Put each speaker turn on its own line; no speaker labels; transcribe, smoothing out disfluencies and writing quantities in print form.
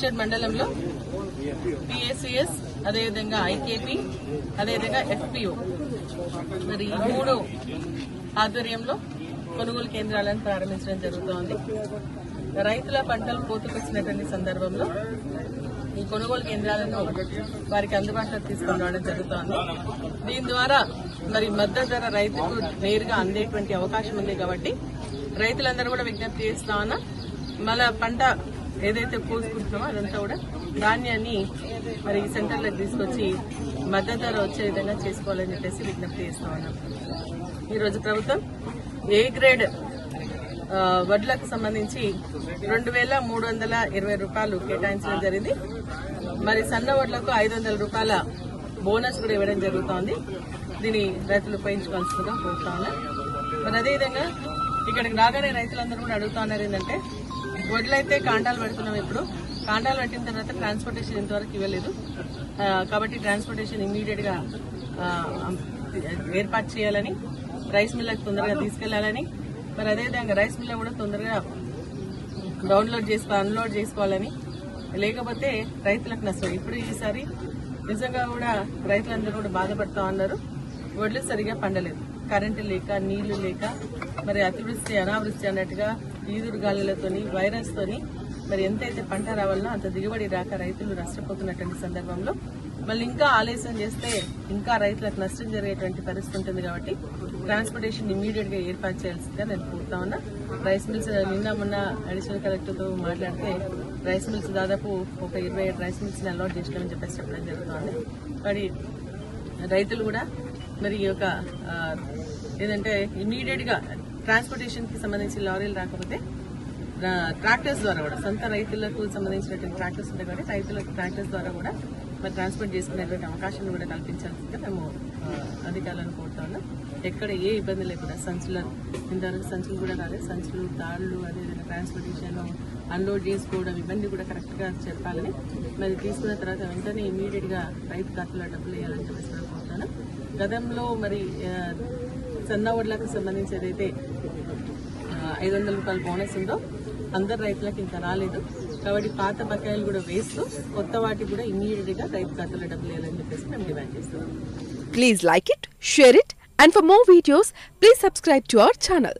సిల్చర్ మండలంలో పిఎస్సిఎస్, అదేవిధంగా ఐకేపీ, అదేవిధంగా ఎఫ్పిఓ మరి ఈ 3 ఆధ్వర్యంలో కొనుగోలు కేంద్రాలను ప్రారంభించడం జరుగుతోంది. రైతుల పంటలు కోతకొచ్చినటువంటి సందర్భంలో ఈ కొనుగోలు కేంద్రాలను వారికి అందుబాటులోకి తీసుకుని రావడం జరుగుతోంది. దీని ద్వారా మరి మద్దతు ధర రైతుకు నేరుగా అందేటువంటి అవకాశం ఉంది కాబట్టి రైతులందరూ కూడా విజ్ఞప్తి చేస్తా ఉన్నా మన పంట ఏదైతే కోసుకుంటున్నామో అదంతా కూడా ధాన్యాన్ని మరి ఈ సెంటర్లకు తీసుకొచ్చి మద్దతు ధర వచ్చే విధంగా చేసుకోవాలని చెప్పేసి విజ్ఞప్తి చేస్తా ఉన్నాం. ఈరోజు ప్రభుత్వం ఏ గ్రేడ్ వడ్లకు సంబంధించి 2,320 రూపాయలు కేటాయించడం జరిగింది. మరి సన్న వడ్లకు 500 రూపాయల బోనస్ కూడా ఇవ్వడం జరుగుతోంది. దీన్ని రైతులు ఉపయోగించుకోవాల్సిందిగా కోరుతా ఉన్నారు. మరి అదేవిధంగా ఇక్కడికి రాగానే రైతులందరూ కూడా అడుగుతా ఉన్నారు ఏంటంటే వడ్లయితే కాంటాలు పెడుతున్నాం. ఇప్పుడు కాంటాలు పెట్టిన తర్వాత ట్రాన్స్పోర్టేషన్ ఇంతవరకు ఇవ్వలేదు కాబట్టి ట్రాన్స్పోర్టేషన్ ఇమ్మీడియట్ గా ఏర్పాటు చేయాలని, రైస్ మిల్లకు తొందరగా తీసుకెళ్లాలని, మరి అదేవిధంగా రైస్ మిల్ కూడా తొందరగా అన్లోడ్ చేసుకోవాలని, లేకపోతే రైతులకు నష్టం. ఇప్పుడు ఈసారి నిజంగా కూడా రైతులందరూ కూడా బాధపడుతూ ఉన్నారు. వడ్లు సరిగా పండలేదు, కరెంటు లేక, నీళ్లు లేక, మరి అతివృష్టి అనావృష్టి అన్నట్టుగా ఈదురు గాలులతోని, వైరస్ తోని మరి ఎంతైతే పంట రావాలనో అంత దిగుబడి రాక రైతులు నష్టపోతున్నటువంటి సందర్భంలో మళ్ళీ ఇంకా ఆలస్యం చేస్తే ఇంకా రైతులకు నష్టం జరిగేటువంటి పరిస్థితి ఉంటుంది. కాబట్టి ట్రాన్స్పోర్టేషన్ ఇమ్మీడియట్ గా ఏర్పాటు చేయాల్సిందిగా నేను కోరుతా ఉన్నా. రైస్ మిల్స్ మొన్న అడిషనల్ కలెక్టర్ తో మాట్లాడితే రైస్ మిల్స్ దాదాపు ఒక 27 రైస్ మిల్స్ ని అలౌట్ చేసినామని చెప్పేసి చెప్పడం జరుగుతుంది. మరి రైతులు కూడా మరి ఈ యొక్క ఏదంటే ఇమ్మీడియట్ గా ట్రాన్స్పోర్టేషన్ కి సంబంధించి లారీలు రాకపోతే ట్రాక్టర్స్ ద్వారా కూడా, సొంత రైతులకు సంబంధించినటువంటి ట్రాక్టర్స్ ఉంటాయి కాబట్టి రైతులకు ట్రాక్టర్స్ ద్వారా కూడా మరి ట్రాన్స్పోర్ట్ చేసుకునేటువంటి అవకాశం కూడా కల్పించాల్సిందిగా మేము అధికారులను కోరుతా ఉన్నాం. ఎక్కడ ఏ ఇబ్బంది లేకుండా ఇంతవరకు సంచులు కూడా రాలేదు, సంచులు, తాళ్లు, అదేవిధంగా ట్రాన్స్పోర్టేషన్ అన్లోడ్ చేసుకోవడం ఇవన్నీ కూడా కరెక్ట్ గా చెప్పాలని, మరి తీసుకున్న తర్వాత వెంటనే ఇమీడియట్ గా రైతు ఖాతాలో డబ్బులు వేయాలని చెప్పేసి కూడా కోరుతాను. గతంలో మరి సన్న వడ్లకు సంబంధించి ఏదైతే 500 రూపాయల బోనస్ ఉందో అందరు రైతులకు ఇంకా రాలేదు కాబట్టి పాత బకాయిలు కూడా వేస్తూ కొత్త వాటికి కూడా ఇమ్మీడియట్ గా రైతు ఖాతాలో డబ్బులు వేయాలని చెప్పేసి మేము డిమాండ్ చేస్తున్నాం.
Please like it, share it, and for more videos, please subscribe to our channel.